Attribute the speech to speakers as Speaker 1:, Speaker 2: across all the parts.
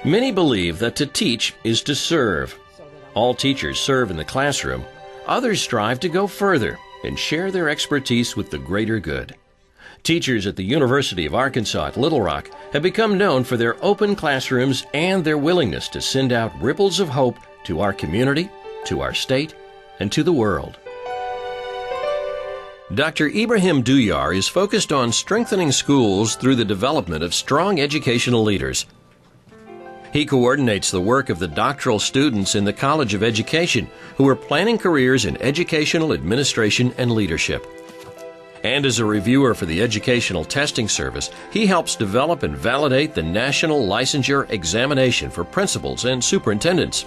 Speaker 1: Many believe that to teach is to serve. All teachers serve in the classroom. Others strive to go further and share their expertise with the greater good. Teachers at the University of Arkansas at Little Rock have become known for their open classrooms and their willingness to send out ripples of hope to our community, to our state, and to the world. Dr. Ibrahim Doyaar is focused on strengthening schools through the development of strong educational leaders. He coordinates the work of the doctoral students in the College of Education who are planning careers in educational administration and leadership. And as a reviewer for the Educational Testing Service, he helps develop and validate the National Licensure Examination for principals and superintendents.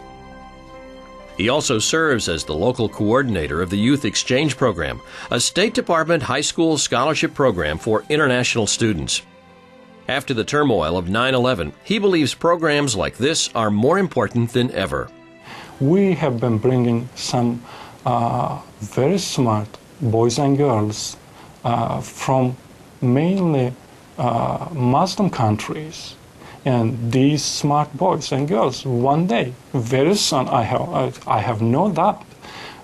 Speaker 1: He also serves as the local coordinator of the Youth Exchange Program, a State Department high school scholarship program for international students. After the turmoil of 9/11, he believes programs like this are more important than ever.
Speaker 2: We have been bringing some very smart boys and girls from mainly Muslim countries. And these smart boys and girls, one day, very soon, I have no doubt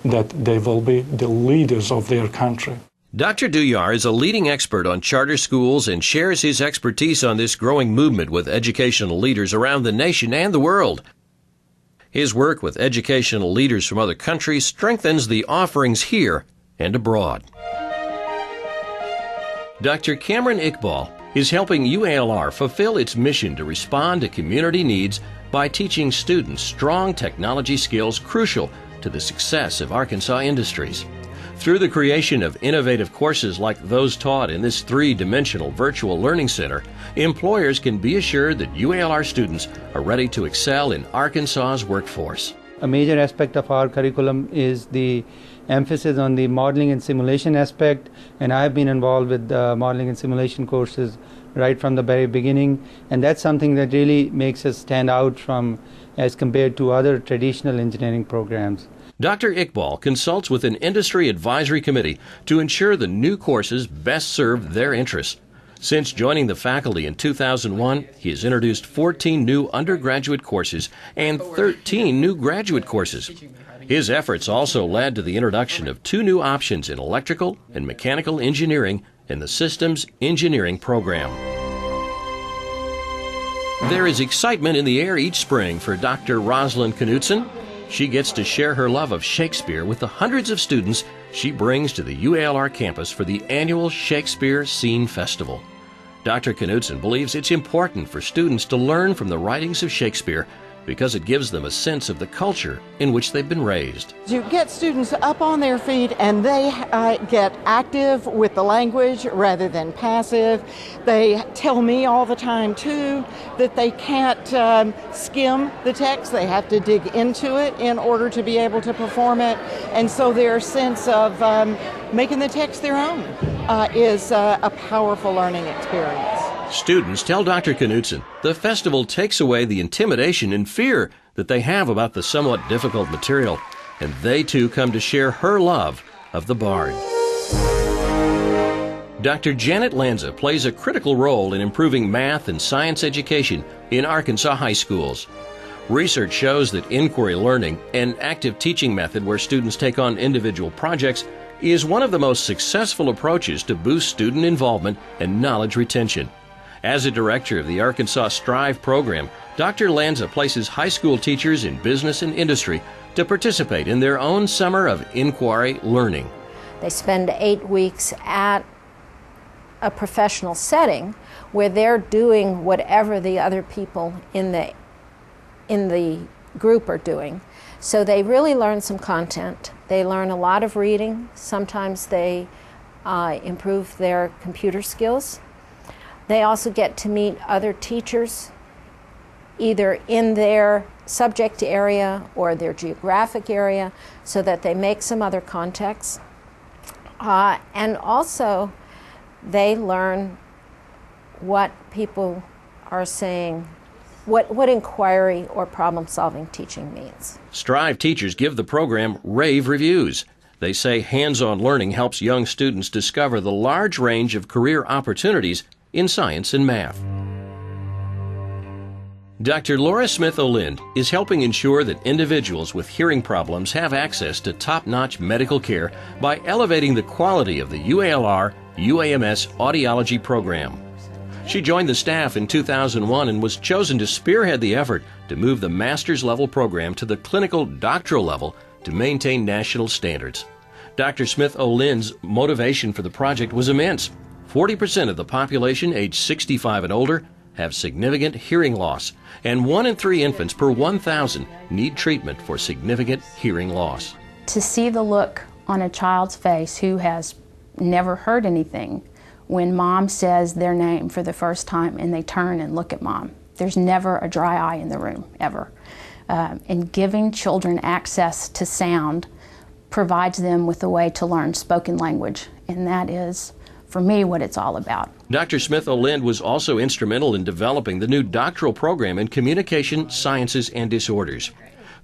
Speaker 2: that they will be the leaders of their country.
Speaker 1: Dr. Doyaar is a leading expert on charter schools and shares his expertise on this growing movement with educational leaders around the nation and the world. His work with educational leaders from other countries strengthens the offerings here and abroad. Dr. Cameron Iqbal is helping UALR fulfill its mission to respond to community needs by teaching students strong technology skills crucial to the success of Arkansas industries. Through the creation of innovative courses like those taught in this three-dimensional virtual learning center, employers can be assured that UALR students are ready to excel in Arkansas's workforce.
Speaker 3: A major aspect of our curriculum is the emphasis on the modeling and simulation aspect, and I've been involved with modeling and simulation courses right from the very beginning, and that's something that really makes us stand out from as compared to other traditional engineering programs.
Speaker 1: Dr. Iqbal consults with an industry advisory committee to ensure the new courses best serve their interests. Since joining the faculty in 2001, he has introduced 14 new undergraduate courses and 13 new graduate courses. His efforts also led to the introduction of 2 new options in electrical and mechanical engineering in the systems engineering program. There is excitement in the air each spring for Dr. Roslyn Knudson. She gets to share her love of Shakespeare with the hundreds of students she brings to the UALR campus for the annual Shakespeare Scene Festival. Dr. Knudson believes it's important for students to learn from the writings of Shakespeare because it gives them a sense of the culture in which they've been raised.
Speaker 4: You get students up on their feet and they get active with the language rather than passive. They tell me all the time too that they can't skim the text. They have to dig into it in order to be able to perform it. And so their sense of making the text their own is a powerful learning experience.
Speaker 1: Students tell Dr. Knudson the festival takes away the intimidation and fear that they have about the somewhat difficult material, and they too come to share her love of the Bard. Dr. Janet Lanza plays a critical role in improving math and science education in Arkansas high schools. Research shows that inquiry learning, an active teaching method where students take on individual projects, is one of the most successful approaches to boost student involvement and knowledge retention. As a director of the Arkansas Strive program, Dr. Lanza places high school teachers in business and industry to participate in their own summer of inquiry learning.
Speaker 5: They spend 8 weeks at a professional setting where they're doing whatever the other people in the group are doing. So they really learn some content. They learn a lot of reading. Sometimes they improve their computer skills. They also get to meet other teachers, either in their subject area or their geographic area, so that they make some other contacts. And also, they learn what people are saying, what inquiry or problem-solving teaching means.
Speaker 1: Strive teachers give the program rave reviews. They say hands-on learning helps young students discover the large range of career opportunities in science and math. Dr. Laura Smith-Olind is helping ensure that individuals with hearing problems have access to top-notch medical care by elevating the quality of the UALR UAMS audiology program. She joined the staff in 2001 and was chosen to spearhead the effort to move the master's level program to the clinical doctoral level to maintain national standards. Dr. Smith-Olind's motivation for the project was immense. 40% of the population aged 65 and older have significant hearing loss, and 1 in 3 infants per 1,000 need treatment for significant hearing loss.
Speaker 6: To see the look on a child's face who has never heard anything when mom says their name for the first time and they turn and look at mom. There's never a dry eye in the room, ever. And giving children access to sound provides them with a way to learn spoken language, and that is, for me, what it's all about.
Speaker 1: Dr. Smith-Olind was also instrumental in developing the new doctoral program in Communication, Sciences, and Disorders.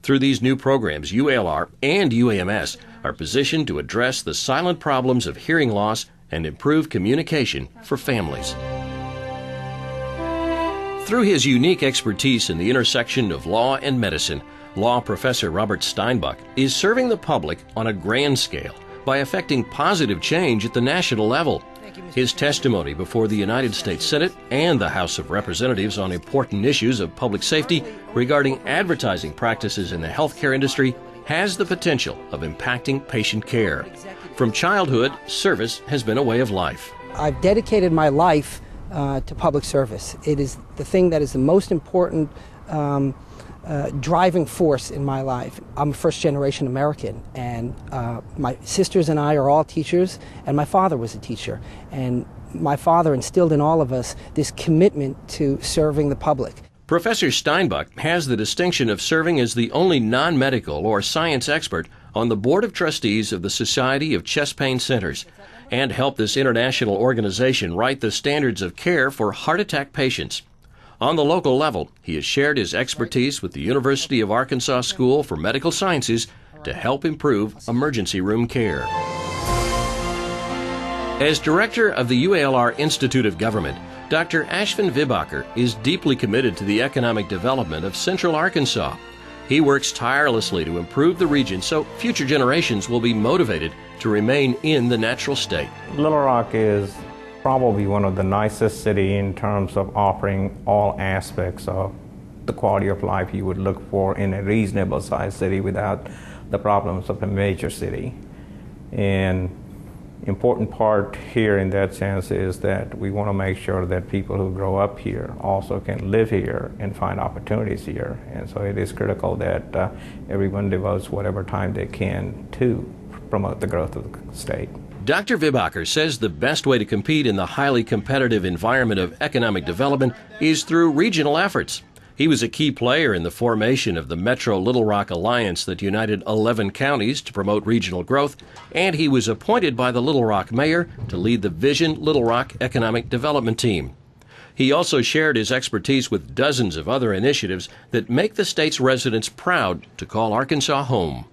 Speaker 1: Through these new programs, UALR and UAMS are positioned to address the silent problems of hearing loss and improve communication for families. Through his unique expertise in the intersection of law and medicine, law professor Robert Steinbach is serving the public on a grand scale by effecting positive change at the national level. His testimony before the United States Senate and the House of Representatives on important issues of public safety regarding advertising practices in the healthcare industry has the potential of impacting patient care. From childhood, service has been a way of life.
Speaker 7: I've dedicated my life to public service. It is the thing that is the most important driving force in my life. I'm a first-generation American, and my sisters and I are all teachers, and my father was a teacher. And my father instilled in all of us this commitment to serving the public.
Speaker 1: Professor Steinbach has the distinction of serving as the only non-medical or science expert on the Board of Trustees of the Society of Chest Pain Centers, and helped this international organization write the standards of care for heart attack patients. On the local level, he has shared his expertise with the University of Arkansas School for Medical Sciences to help improve emergency room care. As director of the UALR Institute of Government, Dr. Ashvin V Bakr is deeply committed to the economic development of Central Arkansas. He works tirelessly to improve the region so future generations will be motivated to remain in the natural state.
Speaker 8: Little Rock is probably one of the nicest cities in terms of offering all aspects of the quality of life you would look for in a reasonable sized city without the problems of a major city. And important part here in that sense is that we want to make sure that people who grow up here also can live here and find opportunities here. And so it is critical that everyone devotes whatever time they can to promote the growth of the state.
Speaker 1: Dr. V Bakr says the best way to compete in the highly competitive environment of economic development is through regional efforts. He was a key player in the formation of the Metro Little Rock Alliance that united 11 counties to promote regional growth, and he was appointed by the Little Rock mayor to lead the Vision Little Rock Economic Development Team. He also shared his expertise with dozens of other initiatives that make the state's residents proud to call Arkansas home.